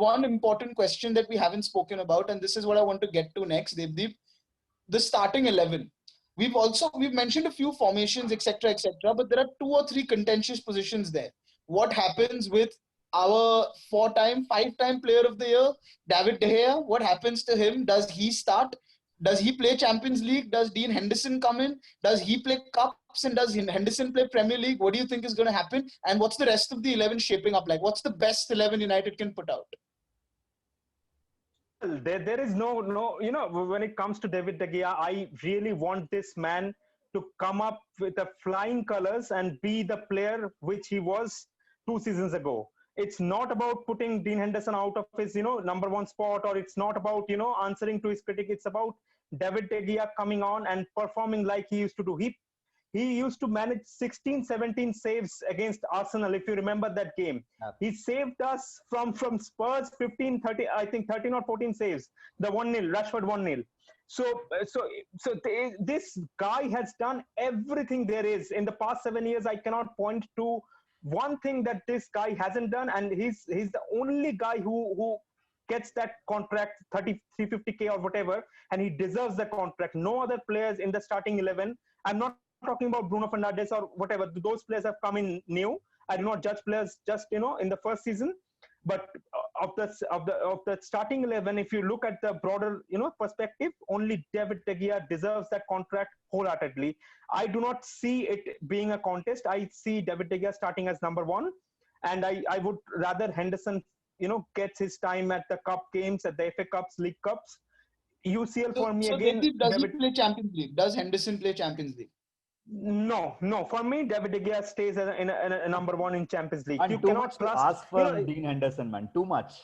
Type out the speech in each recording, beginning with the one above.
one important question that we haven't spoken about, and this is what I want to get to next, Devdeep. The starting 11. We've mentioned a few formations, etc., etc., but there are two or three contentious positions there. What happens with our five-time player of the year, David De Gea? What happens to him? Does he start? Does he play Champions League? Does Dean Henderson come in? Does he play Cups and does Henderson play Premier League? What do you think is going to happen? And what's the rest of the 11 shaping up like? What's the best 11 United can put out? There is no, when it comes to David De Gea, I really want this man to come up with the flying colors and be the player which he was 2 seasons ago. It's not about putting Dean Henderson out of his, number one spot, or it's not about, answering to his critic. It's about David De Gea coming on and performing like he used to do. He used to manage 16, 17 saves against Arsenal, if you remember that game. He saved us from Spurs 15, 30, I think 13 or 14 saves. The 1-0, Rashford 1-0. This guy has done everything there is. In the past 7 years, I cannot point to one thing that this guy hasn't done, and he's the only guy who gets that contract, 350k or whatever, and he deserves the contract. No other players in the starting 11. I'm not talking about Bruno Fernandes or whatever. Those players have come in new. I do not judge players just in the first season, but of the starting 11, if you look at the broader perspective, only David De Gea deserves that contract wholeheartedly. I do not see it being a contest. I see David De Gea starting as number one, and I would rather Henderson gets his time at the cup games, at the FA Cups, League Cups. UCL for me again. Does he play Champions League? Does Henderson play Champions League? No. For me, David De Gea stays in a number one in Champions League. And you cannot ask for Dean Henderson, man. Too much.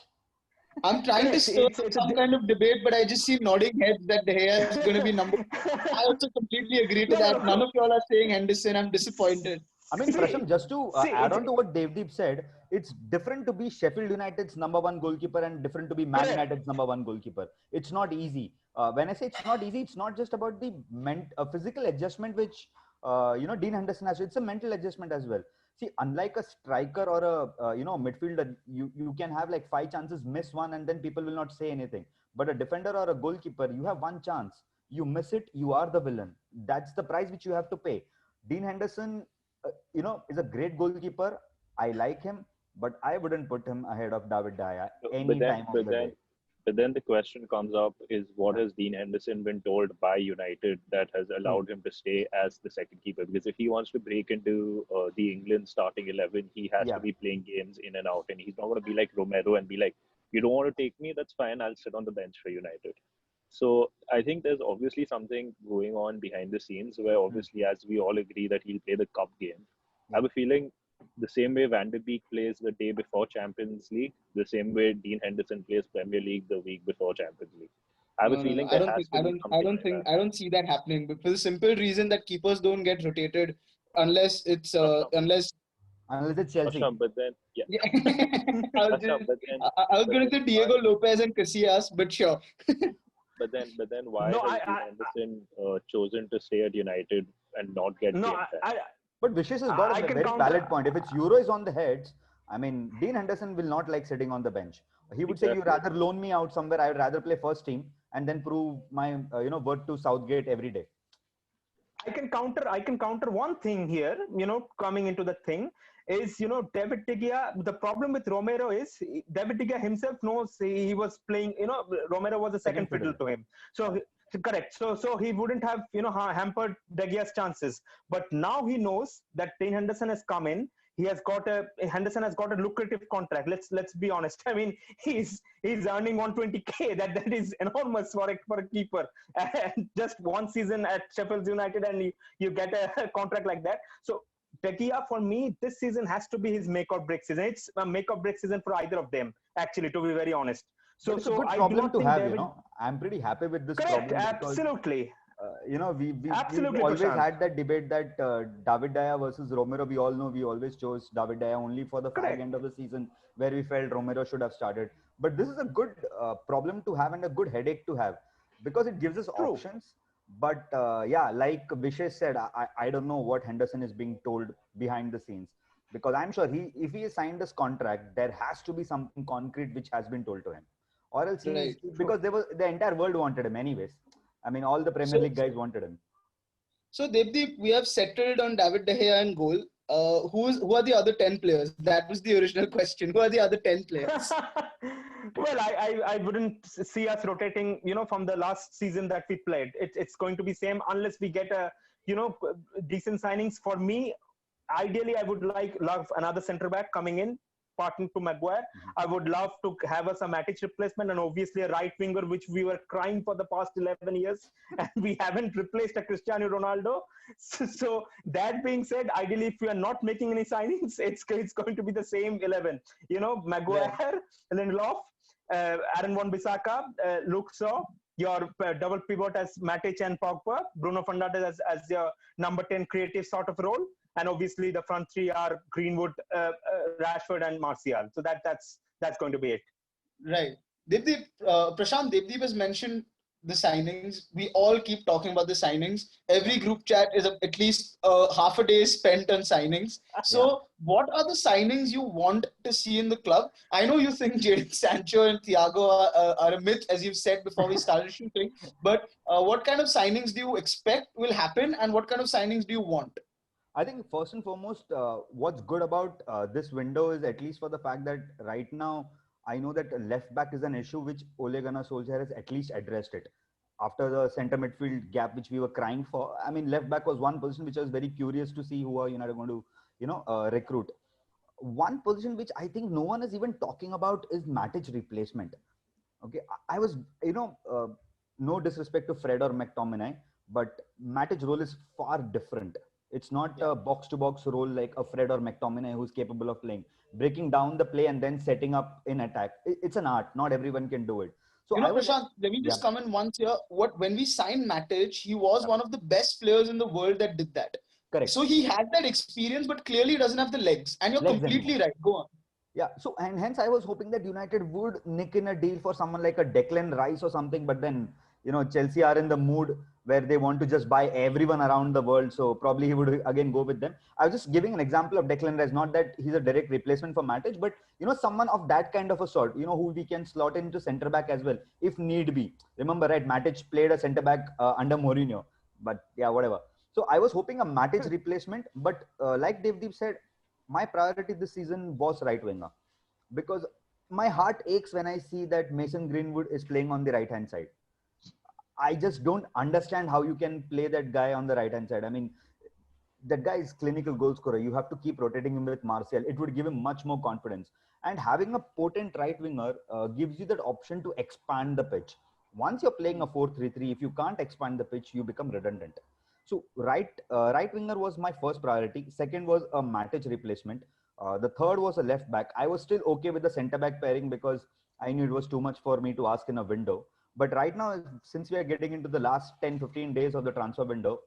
I'm trying to stir some kind of debate, but I just see nodding heads that De Gea is going to be number one. I also completely agree to that. None of y'all are saying Henderson. I'm disappointed. I mean, Prashant, just to add on to what Devdeep said, it's different to be Sheffield United's number one goalkeeper and different to be Man United's number one goalkeeper. It's not easy. When I say it's not easy, it's not just about the physical adjustment which Dean Henderson has. It's a mental adjustment as well. See, unlike a striker or a midfielder, you can have like 5 chances, miss one, and then people will not say anything. But a defender or a goalkeeper, you have one chance. You miss it, you are the villain. That's the price which you have to pay. Dean Henderson, is a great goalkeeper. I like him, but I wouldn't put him ahead of David De Gea any time of the day. But then the question comes up is what has Dean Henderson been told by United that has allowed him to stay as the second keeper? Because if he wants to break into the England starting 11, he has to be playing games in and out. And he's not going to be like Romero and be like, you don't want to take me? That's fine. I'll sit on the bench for United. So I think there's obviously something going on behind the scenes where obviously, as we all agree that he'll play the cup game, I have a feeling the same way Van der Beek plays the day before Champions League, the same way Dean Henderson plays Premier League the week before Champions League. I have a feeling I don't see that happening, but for the simple reason that keepers don't get rotated unless it's unless it's Chelsea. But then, I was going to say Diego Lopez and Casillas, but sure. But then why has Dean Henderson chosen to stay at United and not get game time? But Vishesh has got a very valid point. If it's Euro is on the heads, I mean, Dean Henderson will not like sitting on the bench. He would say, you rather loan me out somewhere. I would rather play first team and then prove my, word to Southgate every day. I can counter one thing here, coming into the thing is, David De Gea, the problem with Romero is David De Gea himself knows he was playing, Romero was a second fiddle to him. So correct. So he wouldn't have, hampered De Gea's chances. But now he knows that Dean Henderson has come in. Henderson has got a lucrative contract. Let's be honest. I mean, he's earning 120k. That is enormous for a keeper. And just one season at Sheffield United, and you get a contract like that. So De Gea, for me, this season has to be his make or break season. It's a make or break season for either of them, actually, to be very honest. So it's a good problem to have, I'm pretty happy with this correct, problem. Absolutely. We've always had that debate that David De Gea versus Romero. We all know we always chose David De Gea only for the end of the season where we felt Romero should have started. But this is a good problem to have and a good headache to have because it gives us options. But like Vishesh said, I don't know what Henderson is being told behind the scenes. Because I'm sure if he signed this contract, there has to be something concrete which has been told to him, or else Right. because the entire world wanted him anyways. I mean, all the Premier League guys wanted him. So Devdeep, we have settled on David De Gea and goal. Who are the other 10 players? That was the original question. Who are the other 10 players? Well, I wouldn't see us rotating, from the last season that we played. It's going to be same unless we get decent signings. For me, ideally, I would love another centre back coming in, partner to Maguire. I would love to have us a Matic replacement and obviously a right winger, which we were crying for the past 11 years, and we haven't replaced a Cristiano Ronaldo. So that being said, ideally, if we are not making any signings, it's going to be the same 11. Maguire, Lindelof, Aaron Wan-Bissaka, Luke Shaw, your double pivot as Matic and Pogba, Bruno Fernandes as your number 10 creative sort of role, and obviously the front three are Greenwood, Rashford, and Martial. So that's going to be it. Right. Devdeep, Prashant, Devdeep has mentioned the signings. We all keep talking about the signings. Every group chat is at least half a day spent on signings. So what are the signings you want to see in the club? I know you think Jadon Sancho and Thiago are a myth, as you've said before we started shooting. But what kind of signings do you expect will happen, and what kind of signings do you want? I think first and foremost, what's good about this window is at least for the fact that right now, I know that left back is an issue which Ole Gunnar Solskjaer has at least addressed it. After the center midfield gap, which we were crying for, I mean, left back was one position which I was very curious to see who are United going to, recruit. One position which I think no one is even talking about is Matic replacement. Okay, I was, no disrespect to Fred or McTominay, but Matic's role is far different. It's not a box-to-box role like a Fred or McTominay who's capable of playing, breaking down the play and then setting up in attack. It's an art. Not everyone can do it. So Prashant, let me just come in once here. When we signed Matic, he was one of the best players in the world that did that. Correct. So he had that experience, but clearly doesn't have the legs. And you're completely right. Go on. Yeah. So, and hence I was hoping that United would nick in a deal for someone like a Declan Rice or something. But then, Chelsea are in the mood where they want to just buy everyone around the world. So probably he would again go with them. I was just giving an example of Declan Rice, not that he's a direct replacement for Matic, but, someone of that kind of a sort, who we can slot into centre back as well, if need be. Remember, right, Matic played a centre back under Mourinho, but yeah, whatever. So I was hoping a Matic replacement, but like Devdeep said, my priority this season was right winger, because my heart aches when I see that Mason Greenwood is playing on the right hand side. I just don't understand how you can play that guy on the right hand side. I mean, that guy is clinical goal scorer. You have to keep rotating him with Martial. It would give him much more confidence. And having a potent right winger gives you that option to expand the pitch. Once you're playing a 4-3-3, if you can't expand the pitch, you become redundant. So right winger was my first priority. Second was a Matic replacement. The third was a left back. I was still okay with the centre back pairing because I knew it was too much for me to ask in a window. But right now, since we are getting into the last 10-15 days of the transfer window,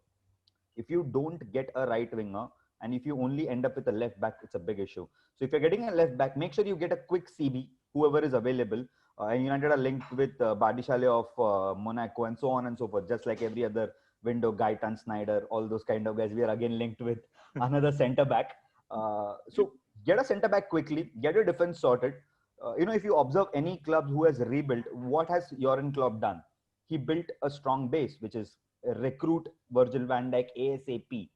if you don't get a right winger and if you only end up with a left back, it's a big issue. So if you're getting a left back, make sure you get a quick CB, whoever is available. And United are linked with Bardishale of Monaco and so on and so forth, just like every other window, Gaetan Snyder, all those kind of guys. We are again linked with another centre back. So get a centre back quickly, get your defense sorted. If you observe any club who has rebuilt, what has Jurgen Klopp done? He built a strong base, which is recruit Virgil van Dijk ASAP,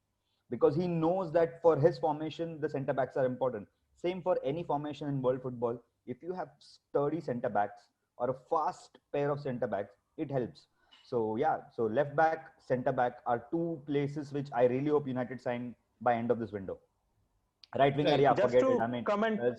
because he knows that for his formation, the centre backs are important. Same for any formation in world football. If you have sturdy centre backs or a fast pair of centre backs, it helps. So so left back, centre back are two places which I really hope United sign by end of this window. Right winger, forget it. I mean,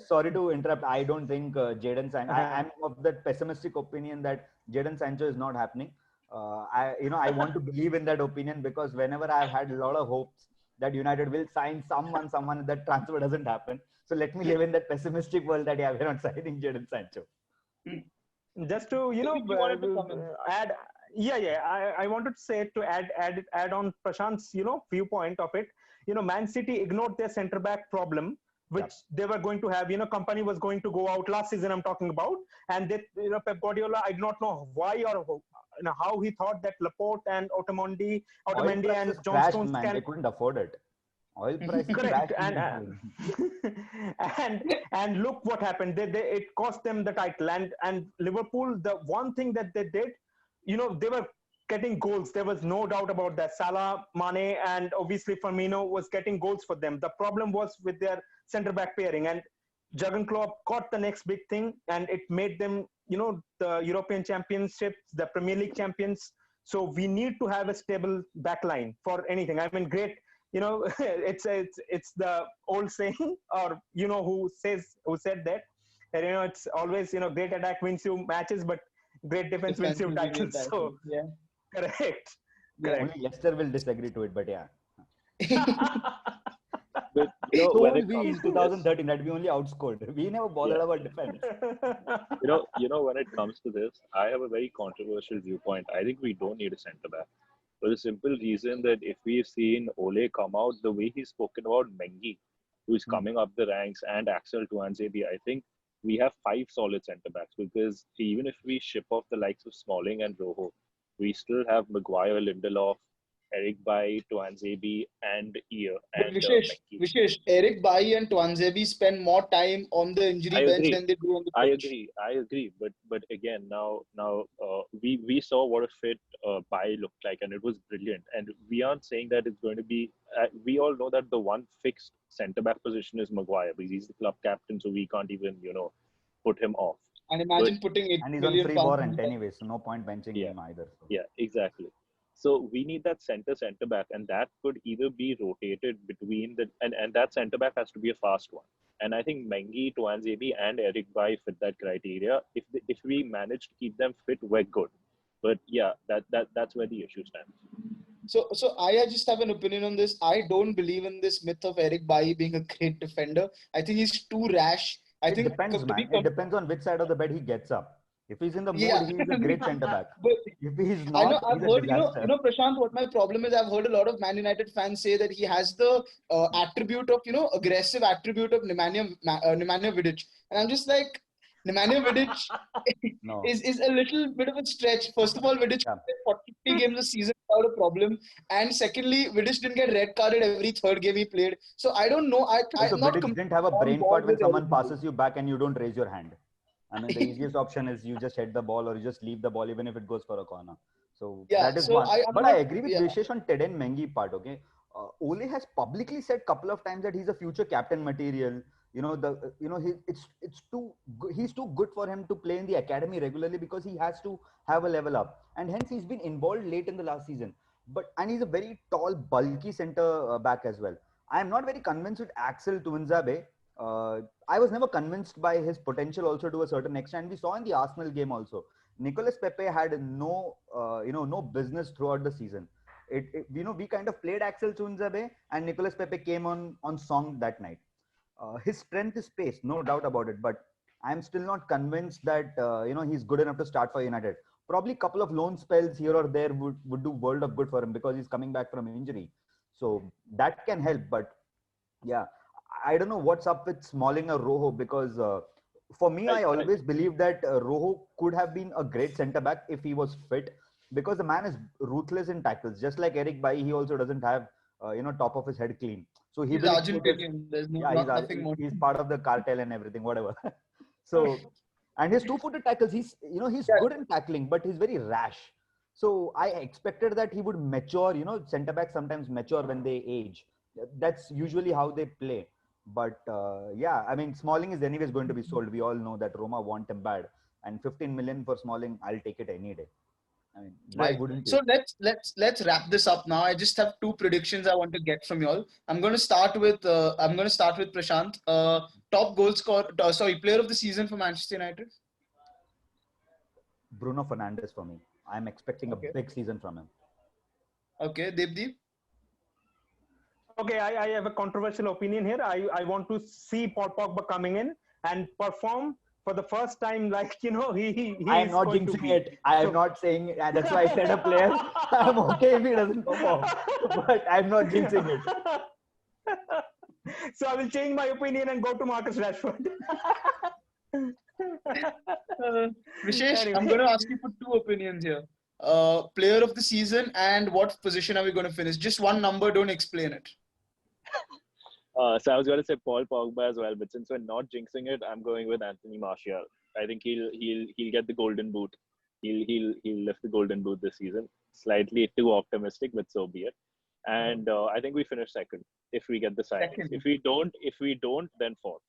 sorry to interrupt. I don't think Jadon Sancho. I'm of that pessimistic opinion that Jadon Sancho is not happening. I want to believe in that opinion, because whenever I've had a lot of hopes that United will sign someone that transfer doesn't happen. So let me live in that pessimistic world that we're not signing Jadon Sancho. Just to add, I wanted to say to add on Prashant's viewpoint of it. Man City ignored their centre back problem, which they were going to have. Company was going to go out last season. I'm talking about, and they, Pep Guardiola. I do not know why or how he thought that Laporte and Otamendi and John Stones They couldn't afford it. Oil prices Correct. crashed. And look what happened. It cost them the title. And Liverpool, the one thing that they did, they were getting goals. There was no doubt about that. Salah, Mane, and obviously Firmino was getting goals for them. The problem was with their centre back pairing. And Jurgen Klopp caught the next big thing, and it made them, the European Championships, the Premier League champions. So we need to have a stable back line for anything. I mean, great. It's the old saying, or who said that, and it's always great attack wins you matches, but great defense wins you titles. So yeah, correct. Only Leicester will disagree to it, but yeah. But, So when we it comes in to this, 2013 that we only outscored. We never bothered Yeah. about defense. when it comes to this, I have a very controversial viewpoint. I think we don't need a centre back for the simple reason that if we've seen Ole come out the way he's spoken about Mengi, who is coming up the ranks, and Axel Tuanzebe, I think we have 5 solid centre backs, because even if we ship off the likes of Smalling and Rojo, we still have Maguire, Lindelof, Eric Bailly, Tuanzebe, and but Mengi. Vishesh, Eric Bailly and Tuanzebe spend more time on the injury I bench agree. than they do on the I pitch. agree. But again, now we saw what a fit Bailly looked like, and it was brilliant. And we aren't saying that it's going to be. We all know that the one fixed centre back position is Maguire, because he's the club captain, so we can't even put him off. And imagine putting 8 And he's on million free pounds. warrant anyway, so no point benching Yeah. him either. So. Yeah, exactly. So we need that centre back, and that could either be rotated between and that centre back has to be a fast one. And I think Mengi, Tuanzebe, and Eric Bailly fit that criteria. If we manage to keep them fit, we're good. But yeah, that's where the issue stands. So I just have an opinion on this. I don't believe in this myth of Eric Bailly being a great defender. I think he's too rash. I It think depends, man. It depends on which side of the bed he gets up. If he's in the mood, he's a great centre back. But If he's I not, know I've he's a heard, disaster. Prashant, what my problem is, I've heard a lot of Man United fans say that he has the attribute of, aggressive attribute of Nemanja Vidic. And I'm just like, Nemanja Vidic No. is a little bit of a stretch. First of all, Vidic Yeah. played 40 games a season without a problem. And secondly, Vidic didn't get red carded every third game he played. So I don't know. Also, I'm not Vidic didn't have a on brain board fart when with someone Eric passes you back and you don't raise your hand. I mean, the easiest option is you just hit the ball or you just leave the ball even if it goes for a corner. So Yeah, that is so one. I'm But not- I agree with yeah. Vishesh on Teden Mengi part, okay? Ole has publicly said couple of times that he's a future captain material. He's too good for him to play in the academy regularly because he has to have a level up. And hence he's been involved late in the last season. And he's a very tall, bulky centre back as well. I am not very convinced with Axel Tuanzebe. I was never convinced by his potential also to a certain extent. We saw in the Arsenal game also. Nicolas Pepe had no business throughout the season. We kind of played Axel Tuanzebe and Nicolas Pepe came on song that night. His strength is pace, no doubt about it. But I'm still not convinced that he's good enough to start for United. Probably a couple of loan spells here or there would do world of good for him because he's coming back from injury. So that can help. But yeah, I don't know what's up with Smalling or Rojo because for me, I always believe that Rojo could have been a great centre back if he was fit because the man is ruthless in tackles. Just like Eric Bailly, he also doesn't have top of his head clean. So He's Argentinian. There's nothing more. He's part of the cartel and everything, whatever. So, and his two-footed tackles, he's good in tackling, but he's very rash. So I expected that he would mature. Centre backs sometimes mature when they age. That's usually how they play. But yeah, I mean, Smalling is anyways going to be sold. We all know that Roma want him bad, and 15 million for Smalling, I'll take it any day. I mean, why wouldn't you? So let's wrap this up now. I just have 2 predictions I want to get from y'all. I'm going to start with Prashant. Top goal scorer, player of the season for Manchester United. Bruno Fernandes for me. I'm expecting a big season from him. Okay, Devdeep. Okay, I have a controversial opinion here. I want to see Paul Pogba coming in and perform for the first time. Like he I am not jinxing it. I am not saying. That's why I said a player. I'm okay if he doesn't perform, but I'm not jinxing it. So I will change my opinion and go to Marcus Rashford. Vishesh, Anyway. I'm going to ask you for 2 opinions here. Player of the season and what position are we going to finish? Just one number, don't explain it. So I was going to say Paul Pogba as well, but since we're not jinxing it, I'm going with Anthony Martial. I think he'll get the golden boot. He'll lift the golden boot this season. Slightly too optimistic, but so be it. And I think we finish second if we get the signings. Second. If we don't, then fourth.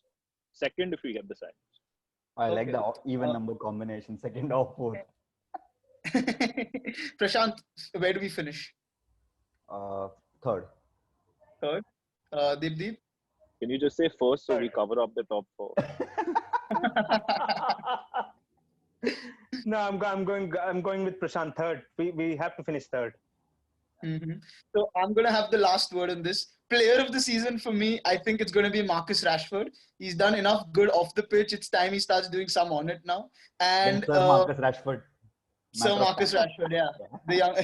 Second if we get the signings. I like the even number combination, second or fourth. Prashant, where do we finish? Third. Third. Deepdeep? Can you just say first so we cover up the top four? No, I'm going with Prashant third. We have to finish third. Mm-hmm. So I'm going to have the last word on this. Player of the season for me, I think it's going to be Marcus Rashford. He's done enough good off the pitch. It's time he starts doing some on it now. And Sir Marcus Rashford. Sir Marcus Rashford, yeah. The young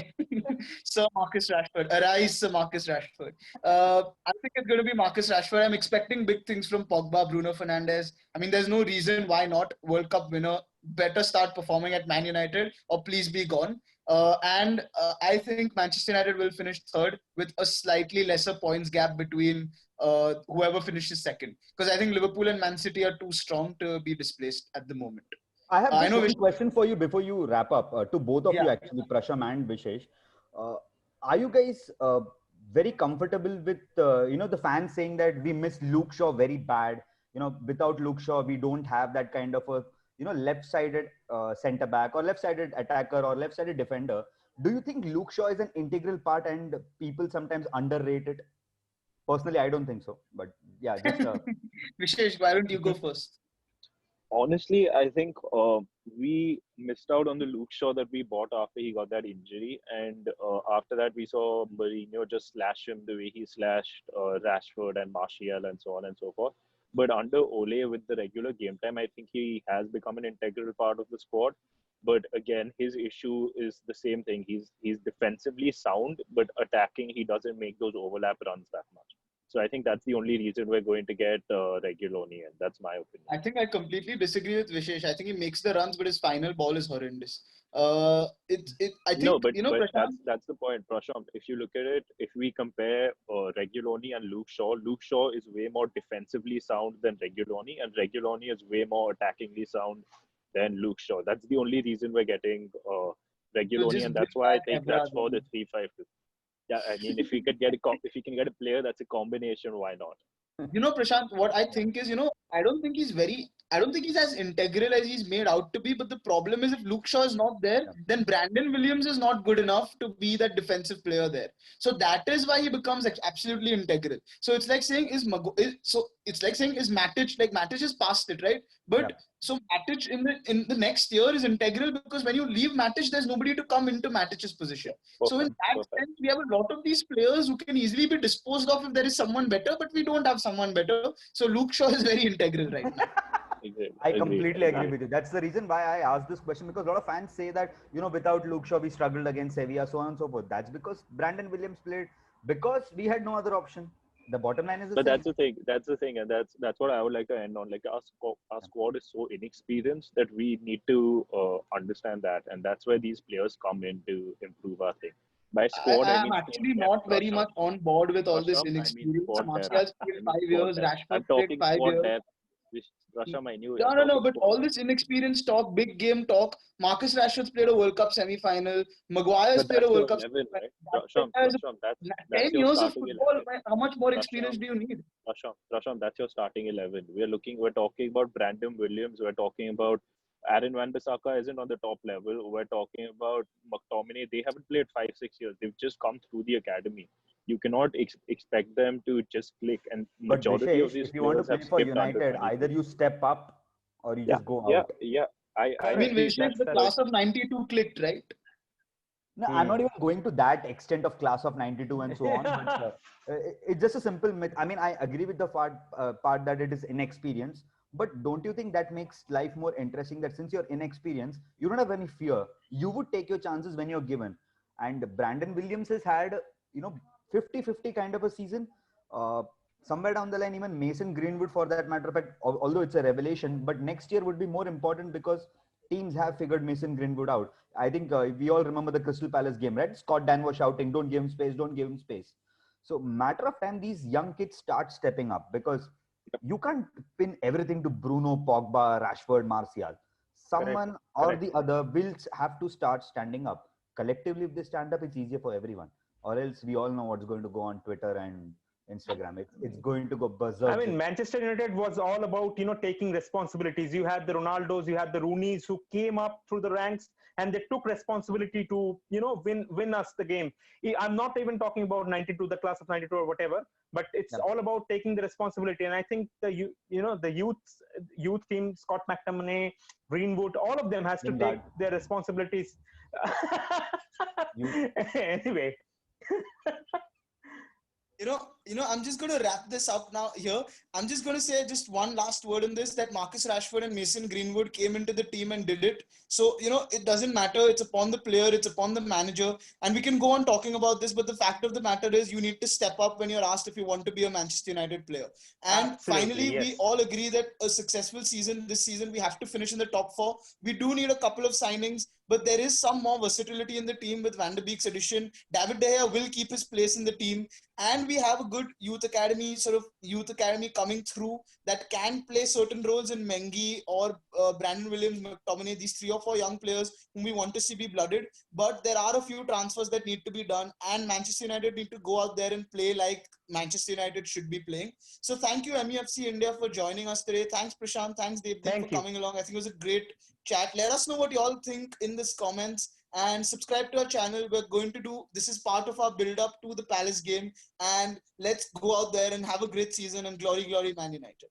Sir Marcus Rashford. Arise, Sir Marcus Rashford. I think it's going to be Marcus Rashford. I'm expecting big things from Pogba, Bruno Fernandes. I mean, there's no reason why not. World Cup winner. Better start performing at Man United or please be gone. And I think Manchester United will finish third with a slightly lesser points gap between whoever finishes second. Because I think Liverpool and Man City are too strong to be displaced at the moment. I have just one question for you before you wrap up. To both of you, actually, Prasham and Vishesh. Are you guys very comfortable with the fans saying that we miss Luke Shaw very bad? Without Luke Shaw, we don't have that kind of a left-sided centre back or left-sided attacker or left-sided defender. Do you think Luke Shaw is an integral part and people sometimes underrate it? Personally, I don't think so. But yeah, just Vishesh, why don't you go first? Honestly, I think we missed out on the Luke Shaw that we bought after he got that injury. And after that, we saw Mourinho just slash him the way he slashed Rashford and Martial and so on and so forth. But under Ole, with the regular game time, I think he has become an integral part of the squad. But again, his issue is the same thing. He's defensively sound, but attacking, he doesn't make those overlap runs that much. So I think that's the only reason we're going to get Reguiloni, and that's my opinion. I think I completely disagree with Vishesh. I think he makes the runs, but his final ball is horrendous. I think no, but that's the point, Prashant. If you look at it, if we compare Reguiloni and Luke Shaw is way more defensively sound than Reguiloni, and Reguiloni is way more attackingly sound than Luke Shaw. That's the only reason we're getting Reguiloni, and that's why I think that's for the 3-5-2. Yeah, I mean, if we can get a player that's a combination, why not? Prashant, what I think is, I don't think he's as integral as he's made out to be. But the problem is, if Luke Shaw is not there, then Brandon Williams is not good enough to be that defensive player there. So that is why he becomes absolutely integral. So it's like saying is Matic, like Matic is past it, right? But so Matic in the next year is integral because when you leave Matic, there's nobody to come into Matic's position. So in that sense, we have a lot of these players who can easily be disposed of if there is someone better, but we don't have someone better. So Luke Shaw is very integral right now. I completely agree with you. That's the reason why I asked this question, because a lot of fans say that, without Luke Shaw, we struggled against Sevilla, so on and so forth. That's because Brandon Williams played because we had no other option. The bottom line is the same. That's the thing. And that's what I would like to end on. Like our squad is so inexperienced that we need to understand that. And that's where these players come in to improve our thing. By squad, I am actually not very much on board with all this inexperience. Martial's played 5 years, Rashford played 5 years. No, but all this inexperience talk, big game talk. Marcus Rashford's played a World Cup semi-final. Maguire's played a World Cup semi-final. 10 years of football, how much more experience do you need? Rasham, that's your starting 11. We're talking about Brandon Williams. We're talking about Aaron Wan-Bissaka isn't on the top level. We're talking about McTominay. They haven't played 5-6 years. They've just come through the academy. You cannot expect them to just click. And majority of these if you want to play for United, either you step up or you just go out. I mean, the class of 92 clicked, right? No, I'm not even going to that extent of class of 92 and so on. But, it's just a simple myth. I mean, I agree with the part that it is inexperience. But don't you think that makes life more interesting, that since you're inexperienced, you don't have any fear. You would take your chances when you're given. And Brandon Williams has had, 50-50 kind of a season. Somewhere down the line, even Mason Greenwood, for that matter of fact, although it's a revelation, but next year would be more important because teams have figured Mason Greenwood out. I think we all remember the Crystal Palace game, right? Scott Dan was shouting, don't give him space, don't give him space. So matter of time, these young kids start stepping up, because you can't pin everything to Bruno, Pogba, Rashford, Martial. Someone or the other will have to start standing up. Collectively, if they stand up, it's easier for everyone. Or else we all know what's going to go on Twitter and Instagram. It's going to go berserk. I mean, Manchester United was all about, taking responsibilities. You had the Ronaldos, you had the Rooneys who came up through the ranks and they took responsibility to, win us the game. I'm not even talking about 92, the class of 92 or whatever, but it's all about taking the responsibility. And I think the youth team, Scott McTominay, Greenwood, all of them has to take their responsibilities. Anyway. I'm just going to wrap this up now here. I'm just going to say just one last word in this, that Marcus Rashford and Mason Greenwood came into the team and did it. So, it doesn't matter. It's upon the player. It's upon the manager. And we can go on talking about this. But the fact of the matter is you need to step up when you're asked if you want to be a Manchester United player. And finally, we all agree that a successful season, this season, we have to finish in the top 4. We do need a couple of signings, but there is some more versatility in the team with Van der Beek's addition. David De Gea will keep his place in the team. And we have a good youth academy coming through that can play certain roles in Mengi or Brandon Williams, McTominay, these 3 or 4 young players whom we want to see be blooded. But there are a few transfers that need to be done, and Manchester United need to go out there and play like Manchester United should be playing. So thank you, MEFC India, for joining us today. Thanks, Prashant. Thanks, Devdeep, for coming along. I think it was a great chat. Let us know what you all think in the comments. And subscribe to our channel. We're going to do, this is part of our build up to the Palace game, and let's go out there and have a great season, and glory, glory, Man United.